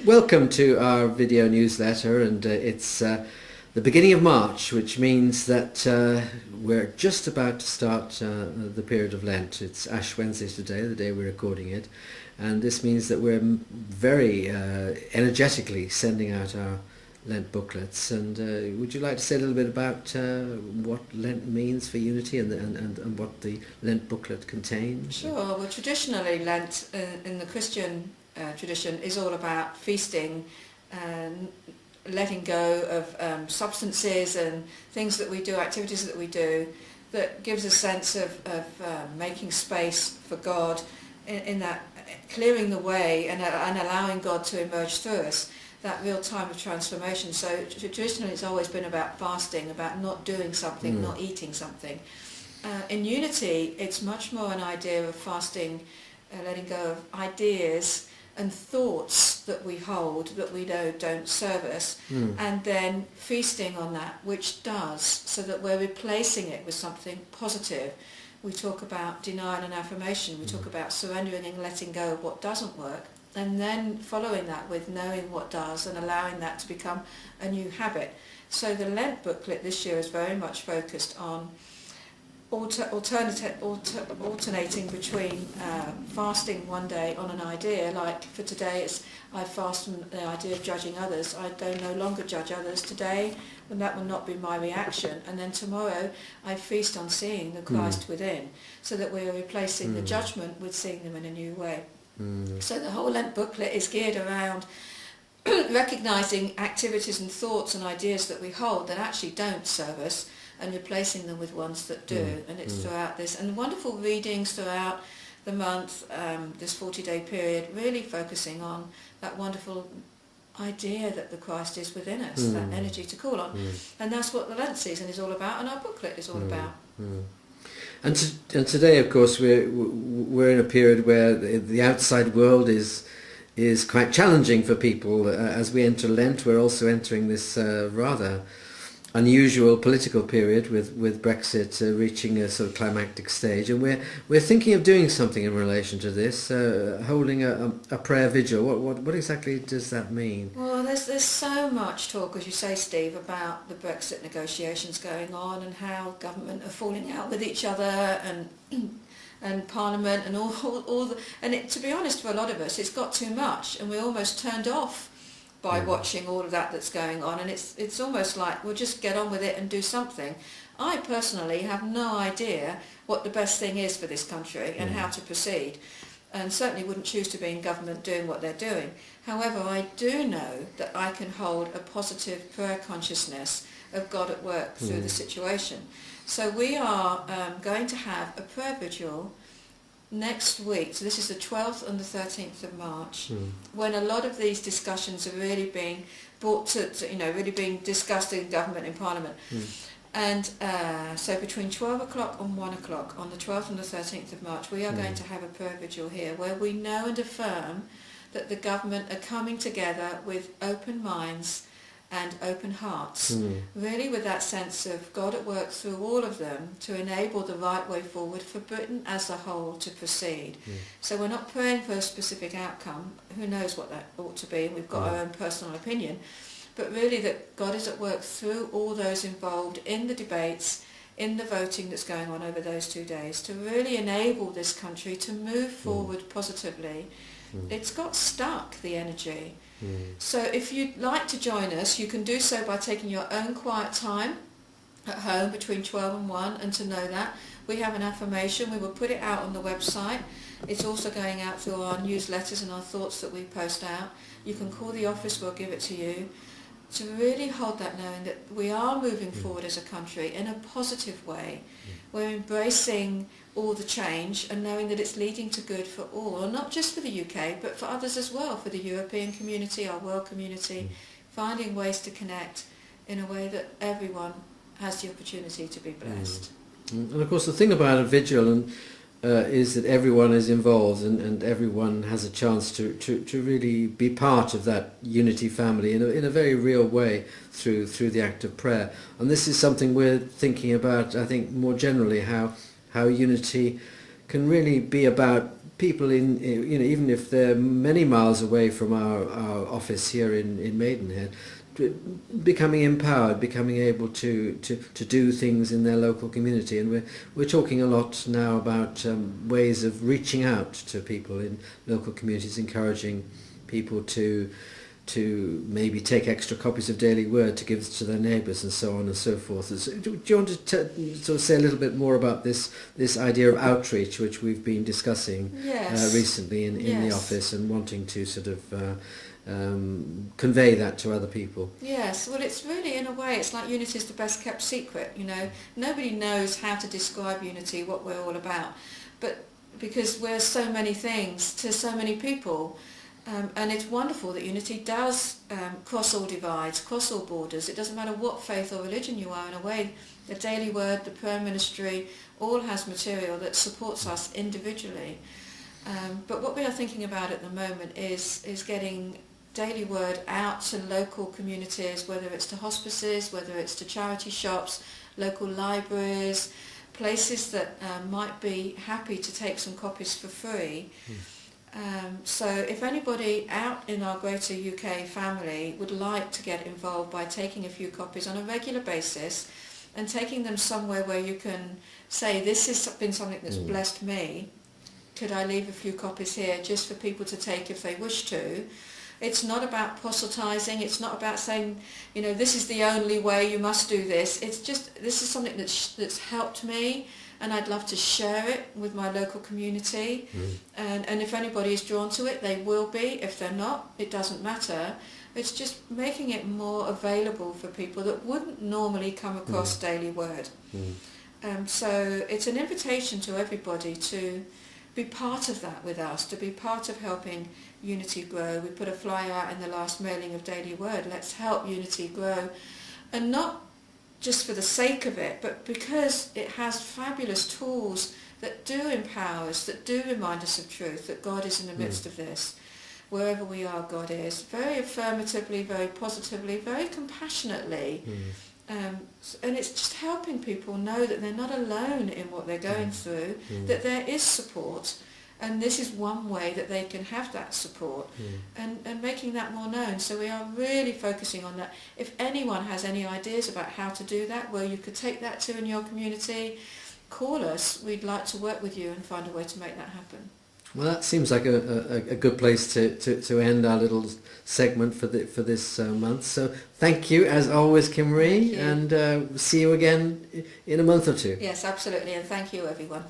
Welcome to our video newsletter, and it's the beginning of March, which means that we're just about to start the period of Lent. It's Ash Wednesday today, the day we're recording it, and this means that we're very energetically sending out our Lent booklets. And would you like to say a little bit about what Lent means for Unity and what the Lent booklet contains? Sure. Well, traditionally Lent in the Christian tradition is all about feasting and letting go of substances and things that we do, activities that we do, that gives a sense of making space for God in that, clearing the way and allowing God to emerge through us, that real time of transformation. So traditionally it's always been about fasting, about not doing something, not eating something. In Unity it's much more an idea of fasting, letting go of ideas and thoughts that we hold that we know don't serve us, and then feasting on that which does, so that we're replacing it with something positive. We talk about denial and affirmation, we talk about surrendering and letting go of what doesn't work, and then following that with knowing what does and allowing that to become a new habit. So the Lent booklet this year is very much focused on alternating between fasting one day on an idea, like for today it's I fast on the idea of judging others. I don't no longer judge others today, and that will not be my reaction. And then tomorrow I feast on seeing the Christ within, so that we are replacing the judgment with seeing them in a new way. So the whole Lent booklet is geared around recognising activities and thoughts and ideas that we hold that actually don't serve us, and replacing them with ones that do. And it's throughout this, and wonderful readings throughout the month, this 40-day period, really focusing on that wonderful idea that the Christ is within us, that energy to call on. And that's what the Lent season is all about, and our booklet is all about. And today, of course, we're in a period where the outside world is quite challenging for people. As we enter Lent, we're also entering this rather unusual political period with Brexit reaching a sort of climactic stage, and we're thinking of doing something in relation to this, holding a prayer vigil. What exactly does that mean? Well, there's so much talk, as you say, Steve, about the Brexit negotiations going on and how government are falling out with each other, and Parliament and all the, and to be honest, for a lot of us it's got too much, and we're almost turned off by watching all of that's going on, and it's almost like we'll just get on with it and do something. I personally have no idea what the best thing is for this country and how to proceed, and certainly wouldn't choose to be in government doing what they're doing. However, I do know that I can hold a positive prayer consciousness of God at work through the situation. So we are going to have a prayer vigil next week, so this is the 12th and the 13th of March, when a lot of these discussions are really being brought to really being discussed in government, in Parliament. And so between 12 o'clock and 1 o'clock on the 12th and the 13th of March, we are going to have a prayer vigil here, where we know and affirm that the government are coming together with open minds and open hearts, really with that sense of God at work through all of them to enable the right way forward for Britain as a whole to proceed. So we're not praying for a specific outcome, who knows what that ought to be, and we've got our own personal opinion, but really that God is at work through all those involved in the debates, in the voting that's going on over those 2 days, to really enable this country to move forward positively. It's got stuck, the energy. So if you'd like to join us, you can do so by taking your own quiet time at home between 12 and 1, and to know that we have an affirmation. We will put it out on the website. It's also going out through our newsletters and our thoughts that we post out. You can call the office, we'll give it to you, to really hold that, knowing that we are moving forward as a country in a positive way. We're embracing all the change and knowing that it's leading to good for all, and not just for the UK, but for others as well, for the European community, our world community, finding ways to connect in a way that everyone has the opportunity to be blessed. And of course the thing about a vigil is that everyone is involved, and everyone has a chance to really be part of that Unity family in a very real way through the act of prayer. And this is something we're thinking about, I think, more generally, how Unity can really be about people in, even if they're many miles away from our office here in Maidenhead, becoming empowered, becoming able to do things in their local community. And we're talking a lot now about ways of reaching out to people in local communities, encouraging people to maybe take extra copies of Daily Word to give to their neighbours and so on and so forth. So, do you want to sort of say a little bit more about this idea of outreach, which we've been discussing recently in the office, and wanting to sort of convey that to other people? Yes, well, it's really, in a way, it's like unity is the best kept secret. Nobody knows how to describe unity, what we're all about, but because we're so many things to so many people. And it's wonderful that unity does cross all divides, cross all borders. It doesn't matter what faith or religion you are. In a way, the Daily Word, the prayer ministry, all has material that supports us individually. But what we are thinking about at the moment is getting Daily Word out to local communities, whether it's to hospices, whether it's to charity shops, local libraries, places that might be happy to take some copies for free. So if anybody out in our greater UK family would like to get involved by taking a few copies on a regular basis and taking them somewhere where you can say, this has been something that's blessed me, could I leave a few copies here just for people to take if they wish to? It's not about proselytising, it's not about saying, this is the only way, you must do this. It's just, this is something that's helped me, and I'd love to share it with my local community. And if anybody is drawn to it, they will be. If they're not, it doesn't matter. It's just making it more available for people that wouldn't normally come across Daily Word. So it's an invitation to everybody to be part of that with us, to be part of helping Unity grow. We put a flyer out in the last mailing of Daily Word, let's help Unity grow, and not just for the sake of it, but because it has fabulous tools that do empower us, that do remind us of truth, that God is in the midst of this. Wherever we are, God is. Very affirmatively, very positively, very compassionately. And it's just helping people know that they're not alone in what they're going through, that there is support, and this is one way that they can have that support, and making that more known. So we are really focusing on that. If anyone has any ideas about how to do that, where you could take that to in your community, call us. We'd like to work with you and find a way to make that happen. Well, that seems like a good place to end our little segment for this month. So thank you, as always, Kim-Marie, and see you again in a month or two. Yes, absolutely, and thank you, everyone.